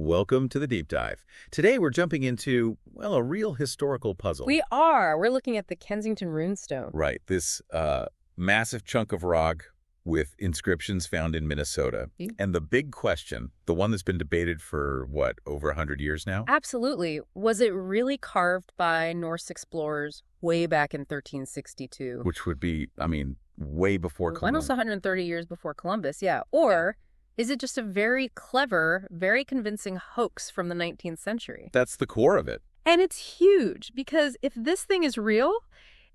Welcome to the Deep Dive. Today we're jumping into, well, a real historical puzzle. We are. We're looking at the Kensington RuneStone. Right, this massive chunk of rock with inscriptions found in Minnesota. And the big question, the one that's been debated for, what, over 100 years now? Absolutely. Was it really carved by Norse explorers way back in 1362? Which would be, I mean, way before Columbus. Almost 130 years before Columbus, yeah. Or is it just a very clever, very convincing hoax from the 19th century? That's the core of it. And it's huge, because if this thing is real,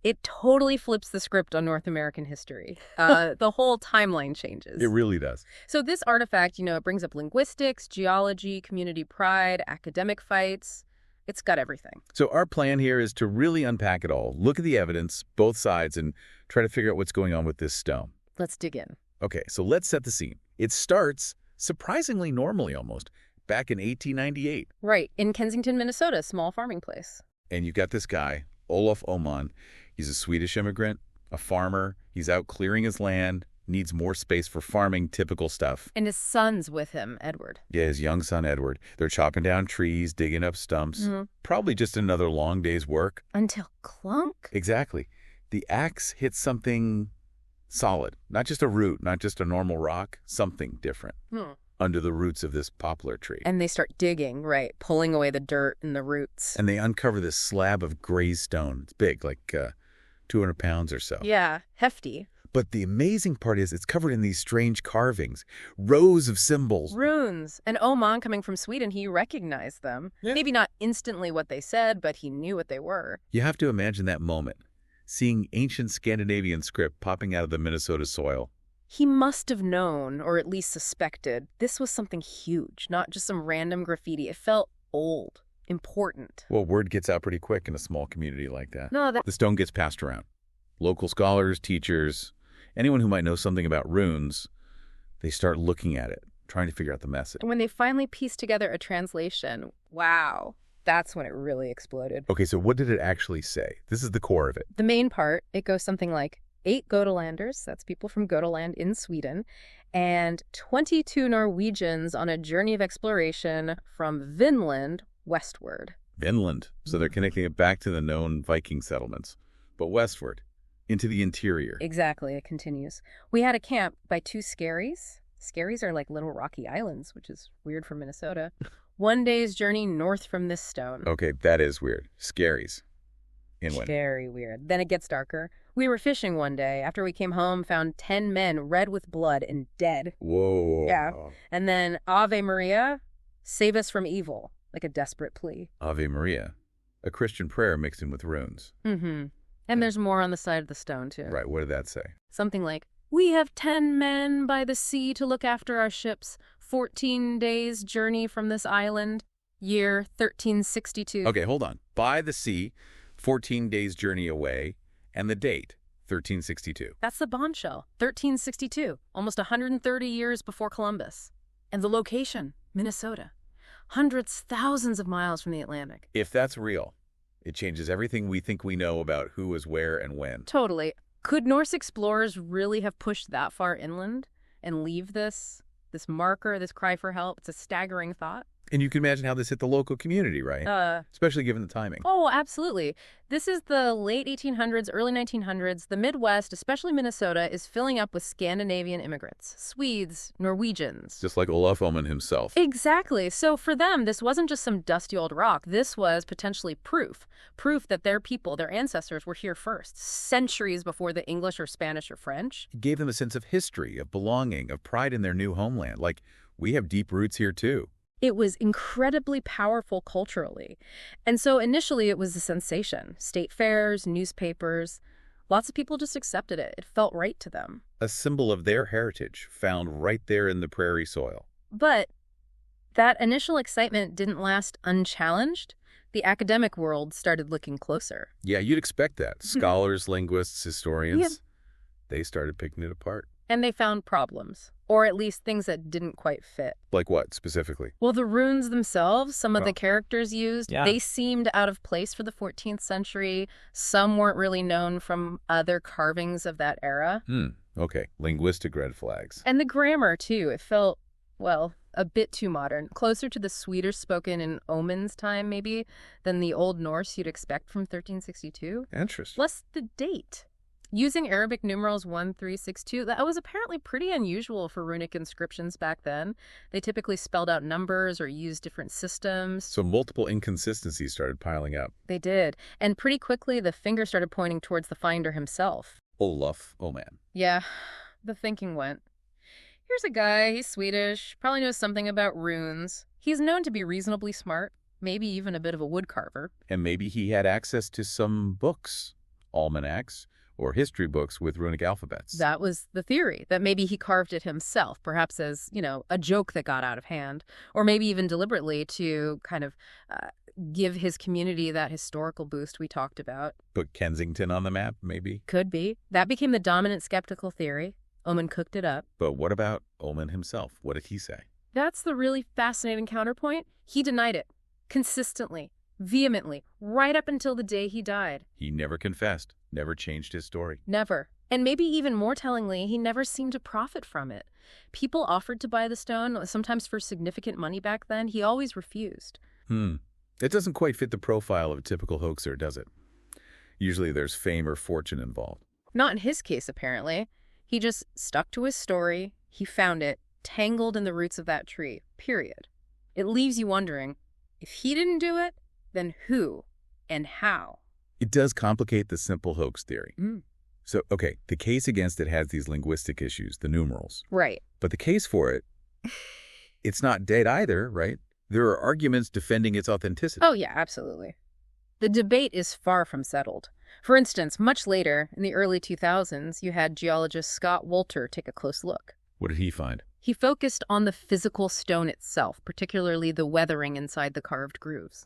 it totally flips the script on North American history. The whole timeline changes. It really does. So this artifact, it brings up linguistics, geology, community pride, academic fights. It's got everything. So our plan here is to really unpack it all, look at the evidence, both sides, and try to figure out what's going on with this stone. Let's dig in. Okay, so let's set the scene. It starts, surprisingly normally almost, back in 1898. Right, in Kensington, Minnesota, a small farming place. And you've got this guy, Olof Ohman. He's a Swedish immigrant, a farmer. He's out clearing his land, needs more space for farming, typical stuff. And his son's with him, Edward. Yeah, his young son, Edward. They're chopping down trees, digging up stumps. Probably just another long day's work. Until clunk. Exactly. The axe hits something solid. Not just a root, not just a normal rock, something different. Under the roots of this poplar tree. And they start digging, right, pulling away the dirt and the roots. And they uncover this slab of gray stone. It's big, like 200 pounds or so. Yeah, hefty. But the amazing part is it's covered in these strange carvings, rows of symbols. Runes. And Oman, coming from Sweden, he recognized them. Yeah. Maybe not instantly what they said, but he knew what they were. You have to imagine that moment, seeing ancient Scandinavian script popping out of the Minnesota soil. He must have known, or at least suspected, this was something huge, not just some random graffiti. It felt old, important. Well, word gets out pretty quick in a small community like that. No, The stone gets passed around. Local scholars, teachers, anyone who might know something about runes, they start looking at it, trying to figure out the message. when they finally pieced together a translation, wow, that's when it really exploded. Okay, so what did it actually say? This is the core of it. The main part, it goes something like 8 Gotalanders, that's people from Gotaland in Sweden, and 22 Norwegians on a journey of exploration from Vinland westward. Vinland. So they're connecting it back to the known Viking settlements, but westward, into the interior. Exactly, it continues. We had a camp by 2 skerries. Skerries are like little rocky islands, which is weird for Minnesota. 1 day's journey north from this stone. Okay, that is weird. Scaries. Inland. Very weird. Then it gets darker. We were fishing one day. After we came home, found 10 men red with blood and dead. Whoa. Yeah. And then Ave Maria, save us from evil, like a desperate plea. Ave Maria. A Christian prayer mixed in with runes. And there's more on the side of the stone, too. Right, what did that say? Something like, we have 10 men by the sea to look after our ships. 14 days' journey from this island. Year 1362. Okay, hold on. By the sea, 14 days' journey away, and the date, 1362. That's the bombshell. 1362. Almost 130 years before Columbus. And the location, Minnesota. Hundreds, thousands of miles from the Atlantic. If that's real, it changes everything we think we know about who was where and when. Totally. Could Norse explorers really have pushed that far inland and leave this marker, this cry for help? It's a staggering thought. And you can imagine how this hit the local community, right? Especially given the timing. Oh, absolutely. This is the late 1800s, early 1900s. The Midwest, especially Minnesota, is filling up with Scandinavian immigrants. Swedes, Norwegians. Just like Olof Ohman himself. Exactly. So for them, this wasn't just some dusty old rock. This was potentially proof that their people, their ancestors, were here first, centuries before the English or Spanish or French. It gave them a sense of history, of belonging, of pride in their new homeland. Like, we have deep roots here too. It was incredibly powerful culturally. And so initially it was a sensation. State fairs, newspapers, lots of people just accepted it. It felt right to them. A symbol of their heritage found right there in the prairie soil. But that initial excitement didn't last unchallenged. The academic world started looking closer. Yeah, you'd expect that. Scholars, linguists, historians, they started picking it apart. And they found problems, or at least things that didn't quite fit. Like what, specifically? Well, the runes themselves, some of the characters used, they seemed out of place for the 14th century. Some weren't really known from other carvings of that era. Okay, linguistic red flags. And the grammar, too. It felt, well, a bit too modern, closer to the Swedish spoken in Ohman's time, maybe, than the Old Norse you'd expect from 1362. Interesting. Plus the date. Using Arabic numerals 1362, that was apparently pretty unusual for runic inscriptions back then. They typically spelled out numbers or used different systems. So multiple inconsistencies started piling up. They did. And pretty quickly, the finger started pointing towards the finder himself. Olof Ohman. Yeah, the thinking went. Here's a guy, he's Swedish, probably knows something about runes. He's known to be reasonably smart, maybe even a bit of a woodcarver. And maybe he had access to some books, almanacs, or history books with runic alphabets. That was the theory, that maybe he carved it himself, perhaps as, a joke that got out of hand, or maybe even deliberately to kind of give his community that historical boost we talked about. Put Kensington on the map, maybe? Could be. That became the dominant skeptical theory. Ohman cooked it up. But what about Ohman himself? What did he say? That's the really fascinating counterpoint. He denied it. Consistently. Vehemently. Right up until the day he died. He never confessed. Never changed his story. Never. And maybe even more tellingly, he never seemed to profit from it. People offered to buy the stone, sometimes for significant money back then. He always refused. It doesn't quite fit the profile of a typical hoaxer, does it? Usually there's fame or fortune involved. Not in his case, apparently. He just stuck to his story. He found it, tangled in the roots of that tree, period. It leaves you wondering, if he didn't do it, then who and how? It does complicate the simple hoax theory. So, okay, the case against it has these linguistic issues, the numerals. Right. But the case for it, it's not dead either, right? There are arguments defending its authenticity. Oh, yeah, absolutely. The debate is far from settled. For instance, much later, in the early 2000s, you had geologist Scott Wolter take a close look. What did he find? He focused on the physical stone itself, particularly the weathering inside the carved grooves.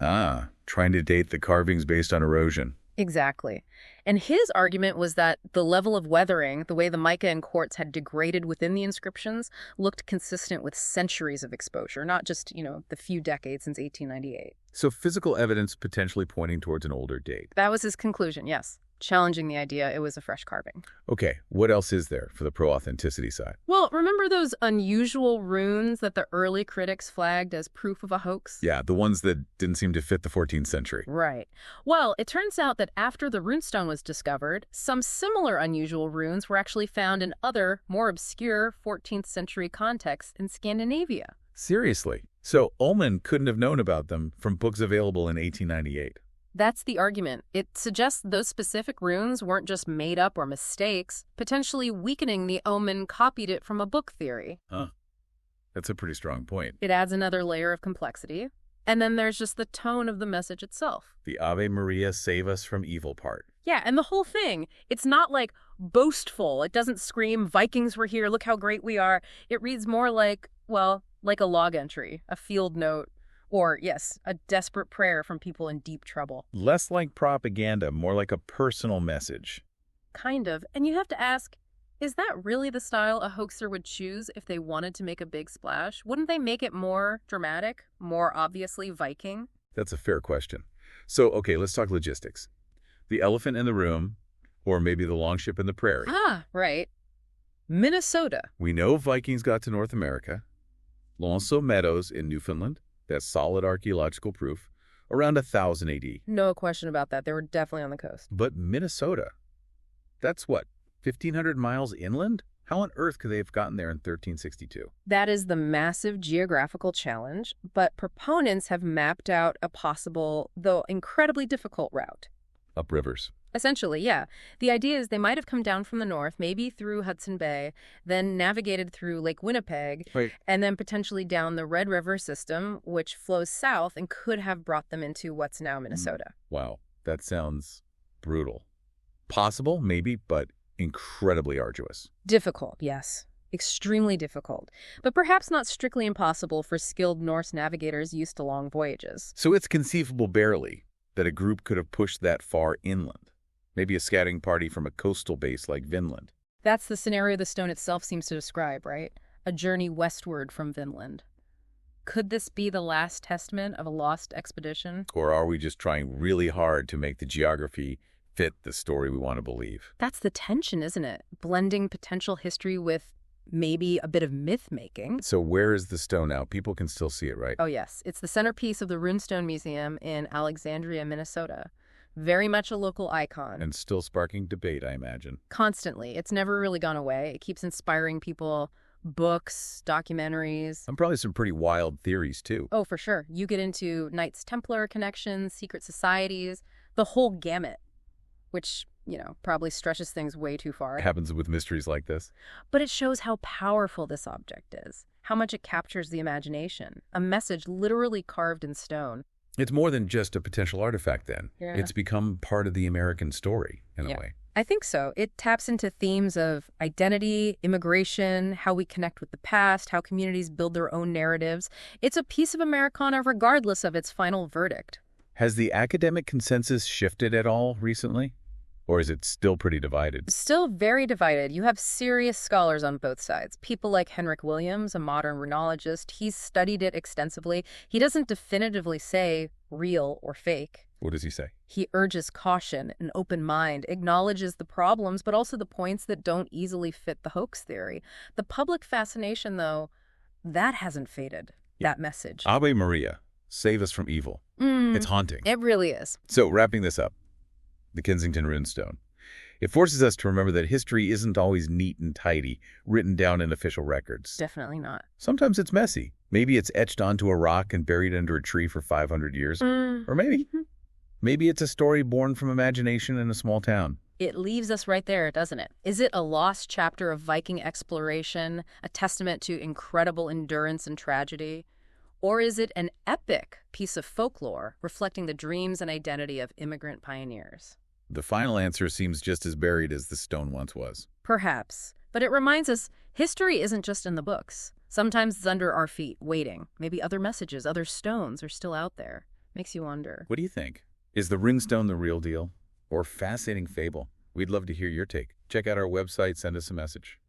Trying to date the carvings based on erosion. Exactly. And his argument was that the level of weathering, the way the mica and quartz had degraded within the inscriptions, looked consistent with centuries of exposure, not just, the few decades since 1898. So physical evidence potentially pointing towards an older date. That was his conclusion, yes. Challenging the idea it was a fresh carving. Okay, what else is there for the pro-authenticity side? Well, remember those unusual runes that the early critics flagged as proof of a hoax? Yeah, the ones that didn't seem to fit the 14th century. Right. Well, it turns out that after the runestone was discovered, some similar unusual runes were actually found in other, more obscure 14th century contexts in Scandinavia. Seriously? So Ohman couldn't have known about them from books available in 1898? That's the argument. It suggests those specific runes weren't just made up or mistakes, potentially weakening the Ohman copied it from a book theory. That's a pretty strong point. It adds another layer of complexity. And then there's just the tone of the message itself. The Ave Maria, save us from evil part. Yeah, and the whole thing, it's not like boastful. It doesn't scream, Vikings were here, look how great we are. It reads more like, like a log entry, a field note, or, yes, a desperate prayer from people in deep trouble. Less like propaganda, more like a personal message. Kind of. And you have to ask, is that really the style a hoaxer would choose if they wanted to make a big splash? Wouldn't they make it more dramatic, more obviously Viking? That's a fair question. So, okay, let's talk logistics. The elephant in the room, or maybe the long ship in the prairie. Right. Minnesota. We know Vikings got to North America. L'Anse Meadows in Newfoundland. That's solid archaeological proof. Around 1000 AD. No question about that. They were definitely on the coast. But Minnesota, that's what, 1,500 miles inland? How on earth could they have gotten there in 1362? That is the massive geographical challenge, but proponents have mapped out a possible, though incredibly difficult route. Up rivers. Essentially, yeah. The idea is they might have come down from the north, maybe through Hudson Bay, then navigated through Lake Winnipeg, and then potentially down the Red River system, which flows south and could have brought them into what's now Minnesota. Wow, that sounds brutal. Possible, maybe, but incredibly arduous. Difficult, yes. Extremely difficult, but perhaps not strictly impossible for skilled Norse navigators used to long voyages. So it's conceivable barely that a group could have pushed that far inland. Maybe a scouting party from a coastal base like Vinland. That's the scenario the stone itself seems to describe, right? A journey westward from Vinland. Could this be the last testament of a lost expedition? Or are we just trying really hard to make the geography fit the story we want to believe? That's the tension, isn't it? Blending potential history with maybe a bit of myth-making. So where is the stone now? People can still see it, right? Oh, yes. It's the centerpiece of the RuneStone Museum in Alexandria, Minnesota. Very much a local icon. And still sparking debate, I imagine. Constantly. It's never really gone away. It keeps inspiring people, books, documentaries. And probably some pretty wild theories, too. Oh, for sure. You get into Knights Templar connections, secret societies, the whole gamut, which, probably stretches things way too far. It happens with mysteries like this. But it shows how powerful this object is, how much it captures the imagination. A message literally carved in stone. It's more than just a potential artifact, then. Yeah. It's become part of the American story, in a way. I think so. It taps into themes of identity, immigration, how we connect with the past, how communities build their own narratives. It's a piece of Americana regardless of its final verdict. Has the academic consensus shifted at all recently? Or is it still pretty divided? Still very divided. You have serious scholars on both sides. People like Henrik Williams, a modern runologist, he's studied it extensively. He doesn't definitively say real or fake. What does he say? He urges caution, an open mind, acknowledges the problems, but also the points that don't easily fit the hoax theory. The public fascination, though, that hasn't faded, that message. Ave Maria, save us from evil. It's haunting. It really is. So, wrapping this up, the Kensington RuneStone. It forces us to remember that history isn't always neat and tidy, written down in official records. Definitely not. Sometimes it's messy. Maybe it's etched onto a rock and buried under a tree for 500 years. Or maybe it's a story born from imagination in a small town. It leaves us right there, doesn't it? Is it a lost chapter of Viking exploration, a testament to incredible endurance and tragedy? Or is it an epic piece of folklore reflecting the dreams and identity of immigrant pioneers? The final answer seems just as buried as the stone once was. Perhaps. But it reminds us, history isn't just in the books. Sometimes it's under our feet, waiting. Maybe other messages, other stones are still out there. Makes you wonder. What do you think? Is the RuneStone the real deal? Or fascinating fable? We'd love to hear your take. Check out our website, send us a message.